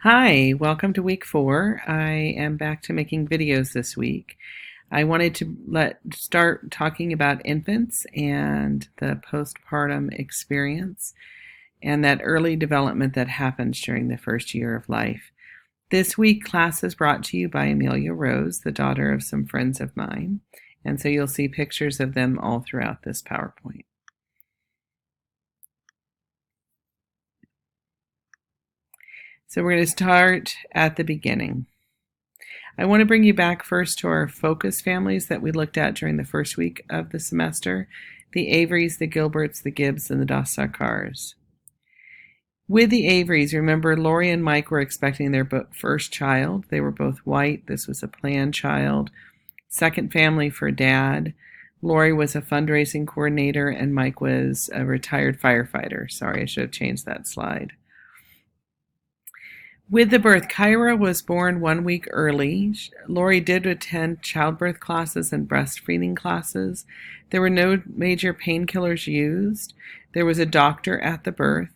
Hi, welcome to week 4. I am back to making videos this week. I wanted to start talking about infants and the postpartum experience and that early development that happens during the first year of life. This week, class is brought to you by Amelia Rose, the daughter of some friends of mine, and so you'll see pictures of them all throughout this PowerPoint. So we're going to start at the beginning. I want to bring you back first to our focus families that we looked at during the first week of the semester, the Averys, the Gilberts, the Gibbs, and the Dossarkars. With the Averys, remember Lori and Mike were expecting their first child. They were both white. This was a planned child. Second family for Dad. Lori was a fundraising coordinator and Mike was a retired firefighter. Sorry, I should have changed that slide. With the birth, Kyra was born 1 week early. Lori did attend childbirth classes and breastfeeding classes. There were no major painkillers used. There was a doctor at the birth.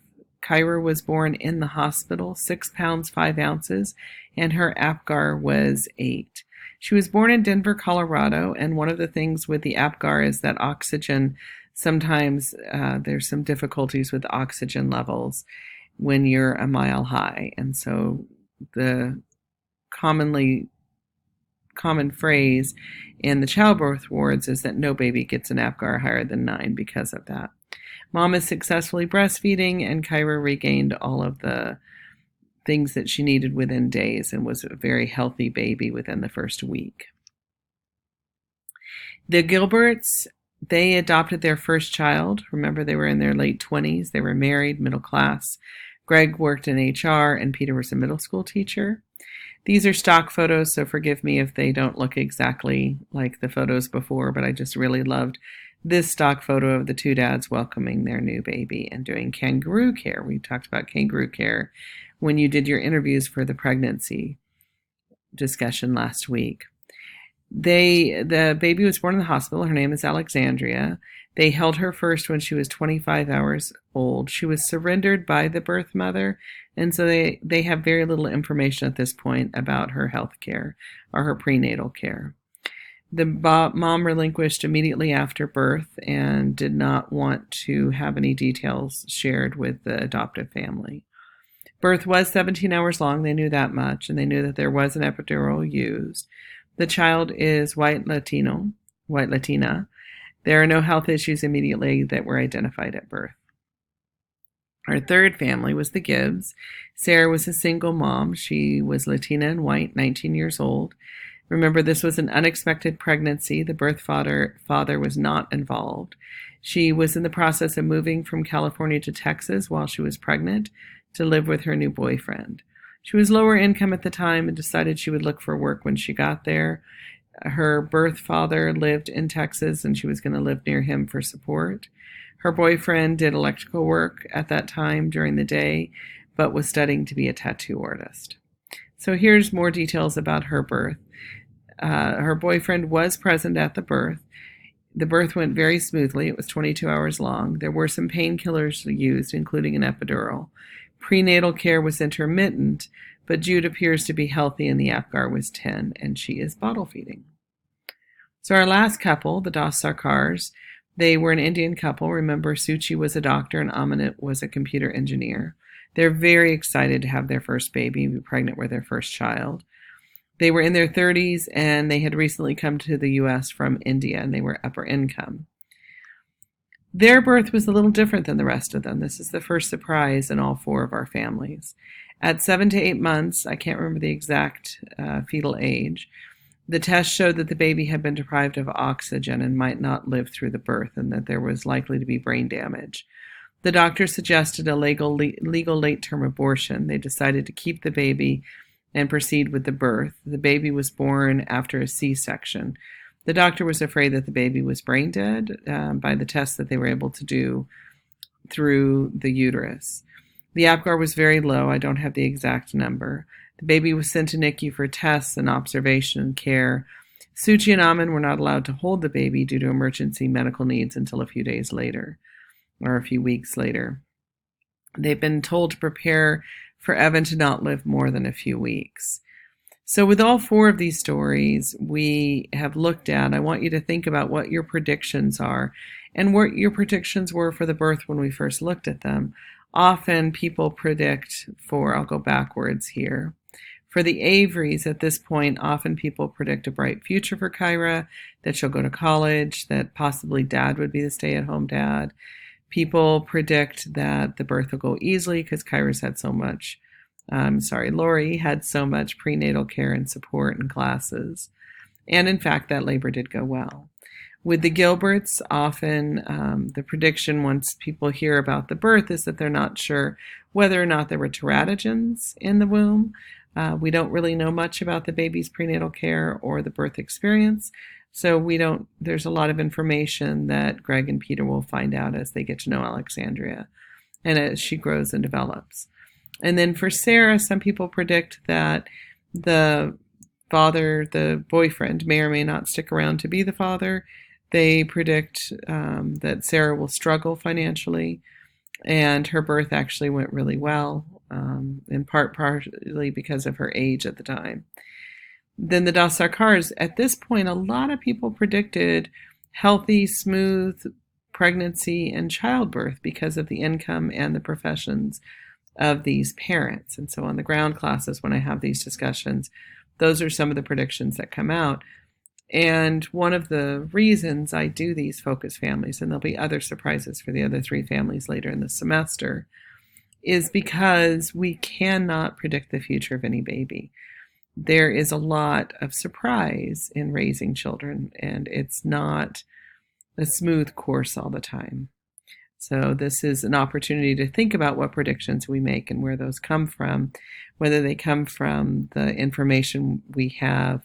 Kyra was born in the hospital, 6 pounds 5 ounces, and her APGAR was 8. She was born in Denver, Colorado, and one of the things with the APGAR is that oxygen, sometimes there's some difficulties with oxygen levels when you're a mile high. And so the common phrase in the childbirth wards is that no baby gets an APGAR higher than 9 because of that. Mom is successfully breastfeeding, and Kyra regained all of the things that she needed within days and was a very healthy baby within the first week. The Gilberts, they adopted their first child. Remember, they were in their late 20s. They were married, middle class. Greg worked in HR, and Peter was a middle school teacher. These are stock photos, so forgive me if they don't look exactly like the photos before, but I just really loved this stock photo of the two dads welcoming their new baby and doing kangaroo care. We talked about kangaroo care when you did your interviews for the pregnancy discussion last week. The baby was born in the hospital. Her name is Alexandria. They held her first when she was 25 hours old. She was surrendered by the birth mother, and so they have very little information at this point about her health care or her prenatal care. The mom relinquished immediately after birth and did not want to have any details shared with the adoptive family. Birth was 17 hours long. They knew that much, and they knew that there was an epidural used. The child is white Latina. There are no health issues immediately that were identified at birth. Our third family was the Gibbs. Sarah was a single mom. She was Latina and white, 19 years old. Remember, this was an unexpected pregnancy. The birth father was not involved. She was in the process of moving from California to Texas while she was pregnant to live with her new boyfriend. She was lower income at the time and decided she would look for work when she got there. Her birth father lived in Texas and she was going to live near him for support. Her boyfriend did electrical work at that time during the day, but was studying to be a tattoo artist. So here's more details about her birth. Her boyfriend was present at the birth. The birth went very smoothly. It was 22 hours long. There were some painkillers used, including an epidural. Prenatal care was intermittent, but Jude appears to be healthy and the APGAR was 10, and she is bottle feeding. So our last couple, the Dossarkars, they were an Indian couple. Remember, Suchi was a doctor and Aminat was a computer engineer. They're very excited to have their first baby, be pregnant with their first child. They were in their 30s and they had recently come to the U.S. from India, and they were upper income. Their birth was a little different than the rest of them. This is the first surprise in all 4 of our families. At 7 to 8 months, I can't remember the exact fetal age, the test showed that the baby had been deprived of oxygen and might not live through the birth, and that there was likely to be brain damage. The doctor suggested a legal late-term abortion. They decided to keep the baby and proceed with the birth. The baby was born after a C-section. The doctor was afraid that the baby was brain dead by the tests that they were able to do through the uterus. The APGAR was very low. I don't have the exact number. The baby was sent to NICU for tests and observation and care. Suchi and Amin were not allowed to hold the baby due to emergency medical needs until a few days later, or a few weeks later. They've been told to prepare for Evan to not live more than a few weeks. So with all four of these stories we have looked at, I want you to think about what your predictions are and what your predictions were for the birth when we first looked at them. Often people predict for, I'll go backwards here, for the Averys at this point, often people predict a bright future for Kyra, that she'll go to college, that possibly dad would be the stay-at-home dad. People predict that the birth will go easily because Kyra's had so much, Lori had so much prenatal care and support and classes. And in fact, that labor did go well. With the Gilberts, often the prediction once people hear about the birth is that they're not sure whether or not there were teratogens in the womb. We don't really know much about the baby's prenatal care or the birth experience. So there's a lot of information that Greg and Peter will find out as they get to know Alexandria and as she grows and develops. And then for Sarah, some people predict that the father, the boyfriend, may or may not stick around to be the father. They predict that Sarah will struggle financially, and her birth actually went really well, in part partly because of her age at the time. Then the Dasarkars, at this point, a lot of people predicted healthy, smooth pregnancy and childbirth because of the income and the professions of these parents. And so on the ground classes, when I have these discussions, those are some of the predictions that come out. And one of the reasons I do these focus families, and there'll be other surprises for the other three families later in the semester, is because we cannot predict the future of any baby. There is a lot of surprise in raising children, and it's not a smooth course all the time. So this is an opportunity to think about what predictions we make and where those come from, whether they come from the information we have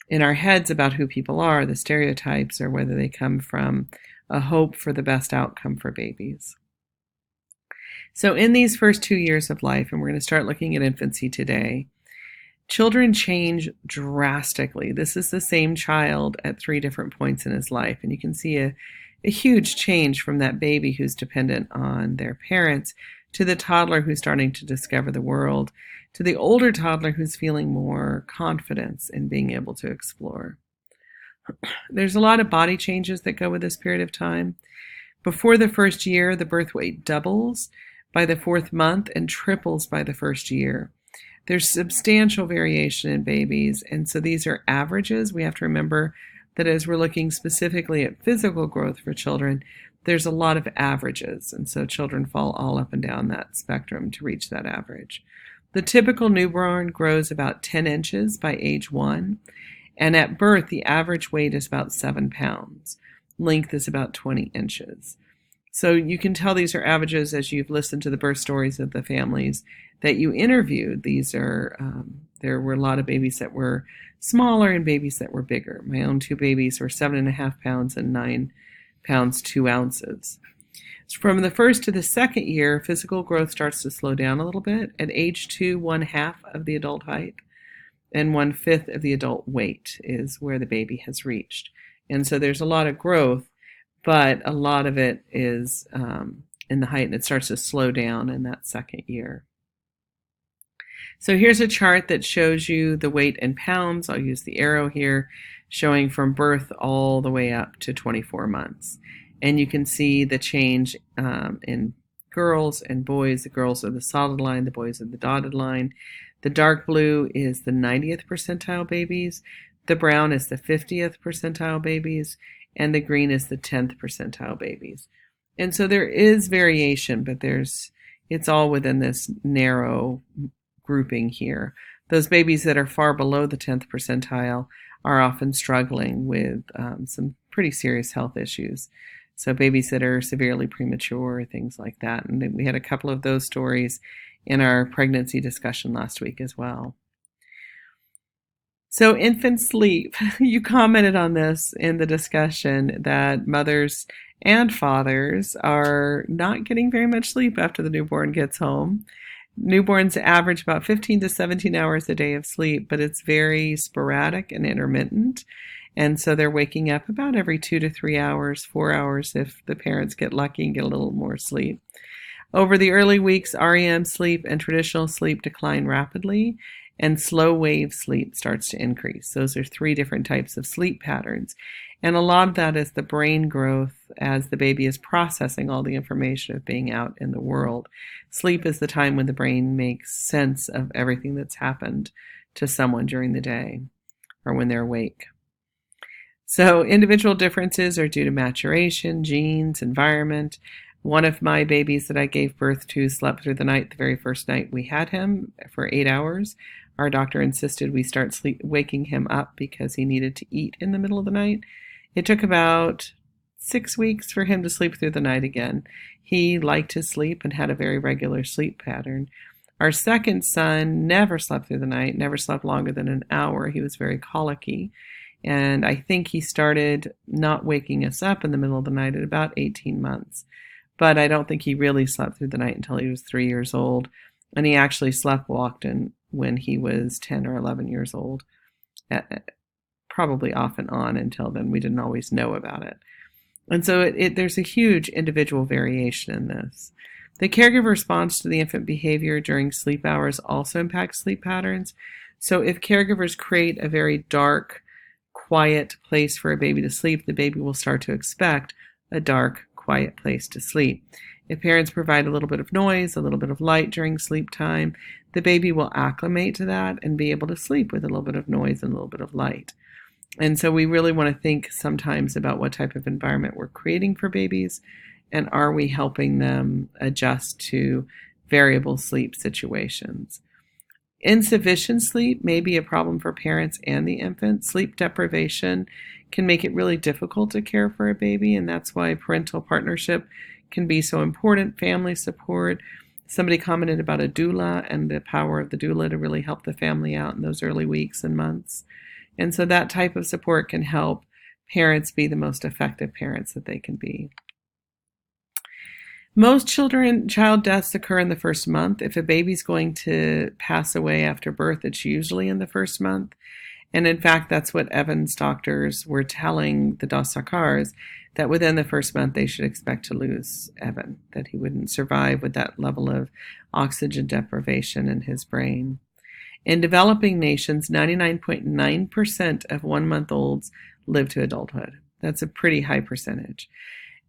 in our heads about who people are, the stereotypes, or whether they come from a hope for the best outcome for babies. So in these first 2 years of life, and we're going to start looking at infancy today, children change drastically. This is the same child at 3 different points in his life, and you can see a huge change from that baby who's dependent on their parents to the toddler who's starting to discover the world, to the older toddler who's feeling more confidence in being able to explore. There's a lot of body changes that go with this period of time. Before the first year, the birth weight doubles by the 4th month and triples by the first year. There's substantial variation in babies, and so these are averages. We have to remember that as we're looking specifically at physical growth for children, there's a lot of averages, and so children fall all up and down that spectrum to reach that average. The typical newborn grows about 10 inches by age 1, and at birth, the average weight is about 7 pounds. Length is about 20 inches. So you can tell these are averages as you've listened to the birth stories of the families that you interviewed. These are, there were a lot of babies that were smaller and babies that were bigger. My own 2 babies were 7.5 pounds and 9 pounds, 2 ounces. So from the first to the second year, physical growth starts to slow down a little bit. At age 2, 1/2 of the adult height and 1/5 of the adult weight is where the baby has reached. And so there's a lot of growth, but a lot of it is in the height, and it starts to slow down in that second year. So here's a chart that shows you the weight in pounds. I'll use the arrow here, showing from birth all the way up to 24 months. And you can see the change in girls and boys. The girls are the solid line, the boys are the dotted line. The dark blue is the 90th percentile babies. The brown is the 50th percentile babies. And the green is the 10th percentile babies. And so there is variation, but it's all within this narrow grouping here. Those babies that are far below the 10th percentile are often struggling with some pretty serious health issues. So babies that are severely premature, things like that. And we had a couple of those stories in our pregnancy discussion last week as well. So infant sleep, you commented on this in the discussion that mothers and fathers are not getting very much sleep after the newborn gets home. Newborns average about 15 to 17 hours a day of sleep, but it's very sporadic and intermittent. And so they're waking up about every 2 to 3 hours, 4 hours if the parents get lucky and get a little more sleep. Over the early weeks, REM sleep and traditional sleep decline rapidly, and slow wave sleep starts to increase. Those are three different types of sleep patterns. And a lot of that is the brain growth as the baby is processing all the information of being out in the world. Sleep is the time when the brain makes sense of everything that's happened to someone during the day or when they're awake. So individual differences are due to maturation, genes, environment. One of my babies that I gave birth to slept through the night the very first night we had him for 8 hours. Our doctor insisted we start waking him up because he needed to eat in the middle of the night. It took about 6 weeks for him to sleep through the night again. He liked his sleep and had a very regular sleep pattern. Our second son never slept through the night, never slept longer than an hour. He was very colicky. And I think he started not waking us up in the middle of the night at about 18 months. But I don't think he really slept through the night until he was 3 years old. And he actually sleepwalked when he was 10 or 11 years old, probably off and on until then. We didn't always know about it. And so there's a huge individual variation in this. The caregiver response to the infant behavior during sleep hours also impacts sleep patterns. So if caregivers create a very dark, quiet place for a baby to sleep, the baby will start to expect a dark, quiet place to sleep. If parents provide a little bit of noise, a little bit of light during sleep time, the baby will acclimate to that and be able to sleep with a little bit of noise and a little bit of light. And so we really want to think sometimes about what type of environment we're creating for babies, and are we helping them adjust to variable sleep situations. Insufficient sleep may be a problem for parents and the infant. Sleep deprivation can make it really difficult to care for a baby, and that's why parental partnership can be so important, family support. Somebody commented about a doula and the power of the doula to really help the family out in those early weeks and months. And so that type of support can help parents be the most effective parents that they can be. Most child deaths occur in the first month. If a baby's going to pass away after birth, it's usually in the first month. And in fact, that's what Evan's doctors were telling the Dosakars, that within the first month they should expect to lose Evan, that he wouldn't survive with that level of oxygen deprivation in his brain. In developing nations, 99.9% of 1-month-olds live to adulthood. That's a pretty high percentage.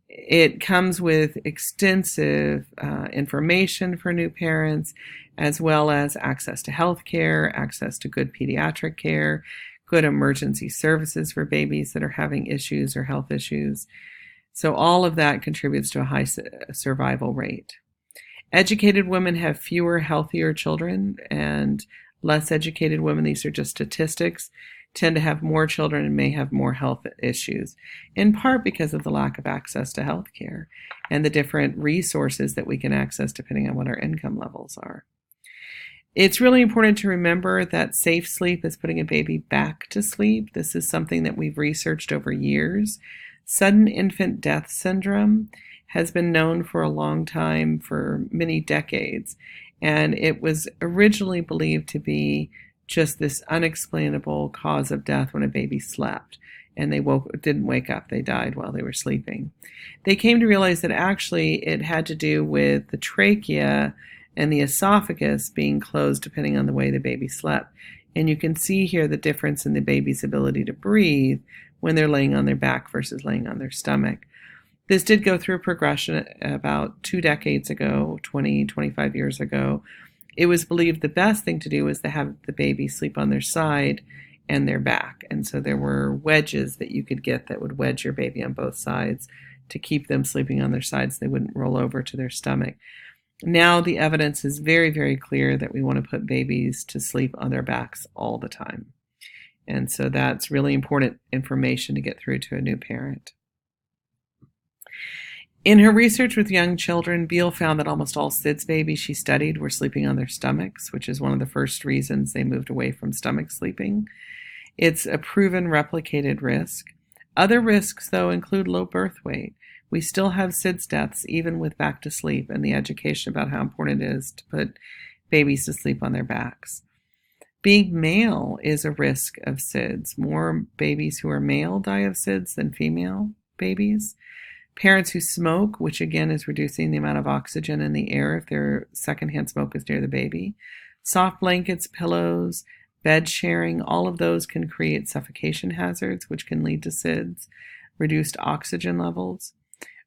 It comes with extensive information for new parents, as well as access to health care, access to good pediatric care, good emergency services for babies that are having issues or health issues. So all of that contributes to a high survival rate. Educated women have fewer, healthier children, and less educated women, these are just statistics, tend to have more children and may have more health issues, in part because of the lack of access to health care and the different resources that we can access depending on what our income levels are. It's really important to remember that safe sleep is putting a baby back to sleep. This is something that we've researched over years. Sudden infant death syndrome has been known for a long time, for many decades, and it was originally believed to be just this unexplainable cause of death when a baby slept and they didn't wake up. They died while they were sleeping. They came to realize that actually it had to do with the trachea and the esophagus being closed depending on the way the baby slept. And you can see here the difference in the baby's ability to breathe when they're laying on their back versus laying on their stomach. This did go through a progression about 2 decades ago, 25 years ago. It was believed the best thing to do was to have the baby sleep on their side and their back. And so there were wedges that you could get that would wedge your baby on both sides to keep them sleeping on their sides. They wouldn't roll over to their stomach. Now the evidence is very, very clear that we want to put babies to sleep on their backs all the time. And so that's really important information to get through to a new parent. In her research with young children, Beale found that almost all SIDS babies she studied were sleeping on their stomachs, which is one of the first reasons they moved away from stomach sleeping. It's a proven replicated risk. Other risks, though, include low birth weight. We still have SIDS deaths even with back to sleep and the education about how important it is to put babies to sleep on their backs. Being male is a risk of SIDS. More babies who are male die of SIDS than female babies. Parents who smoke, which again is reducing the amount of oxygen in the air if their secondhand smoke is near the baby. Soft blankets, pillows, bed sharing, all of those can create suffocation hazards, which can lead to SIDS. Reduced oxygen levels.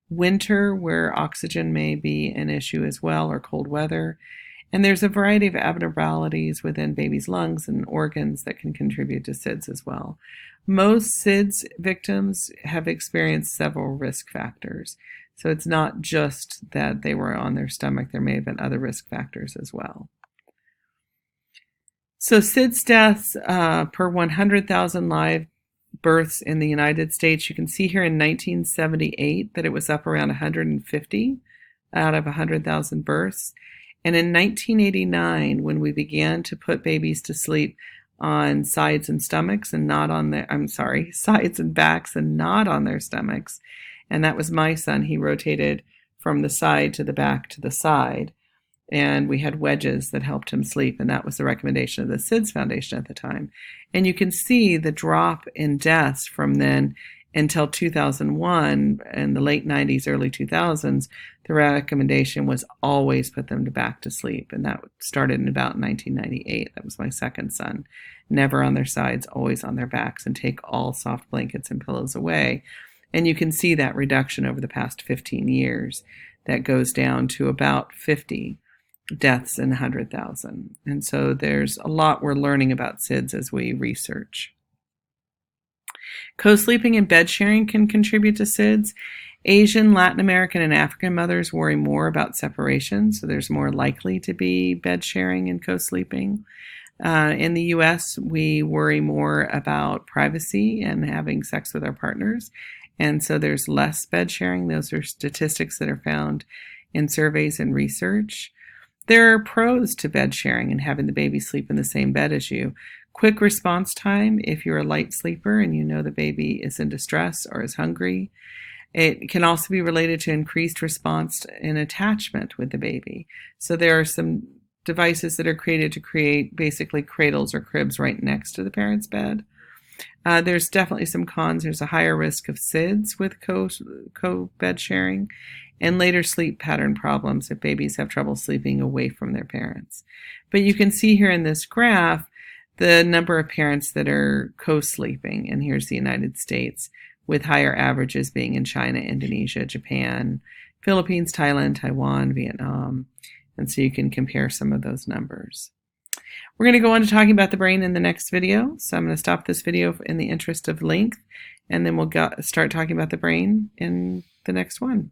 Winter, where oxygen may be an issue as well, or cold weather. And there's a variety of abnormalities within babies' lungs and organs that can contribute to SIDS as well. Most SIDS victims have experienced several risk factors. So it's not just that they were on their stomach, there may have been other risk factors as well. So SIDS deaths per 100,000 live births in the United States, you can see here in 1978 that it was up around 150 out of 100,000 births. And in 1989, when we began to put babies to sleep on sides and stomachs and not on their, sides and backs and not on their stomachs, and that was my son, he rotated from the side to the back to the side, and we had wedges that helped him sleep, and that was the recommendation of the SIDS Foundation at the time. And you can see the drop in deaths from then until 2001, in the late 90s, early 2000s, the recommendation was always put them back to sleep. And that started in about 1998. That was my second son. Never on their sides, always on their backs, and take all soft blankets and pillows away. And you can see that reduction over the past 15 years. That goes down to about 50 deaths in 100,000. And so there's a lot we're learning about SIDS as we research. Co-sleeping and bed sharing can contribute to SIDS. Asian, Latin American, and African mothers worry more about separation, so there's more likely to be bed sharing and co-sleeping. In the U.S., we worry more about privacy and having sex with our partners, and so there's less bed sharing. Those are statistics that are found in surveys and research. There are pros to bed sharing and having the baby sleep in the same bed as you. Quick response time if you're a light sleeper and you know the baby is in distress or is hungry. It can also be related to increased response in attachment with the baby. So there are some devices that are created to create basically cradles or cribs right next to the parent's bed. There's definitely some cons. There's a higher risk of SIDS with co-bed sharing and later sleep pattern problems if babies have trouble sleeping away from their parents. But you can see here in this graph the number of parents that are co-sleeping, and here's the United States, with higher averages being in China, Indonesia, Japan, Philippines, Thailand, Taiwan, Vietnam, and so you can compare some of those numbers. We're going to go on to talking about the brain in the next video, so I'm going to stop this video in the interest of length, and then we'll start talking about the brain in the next one.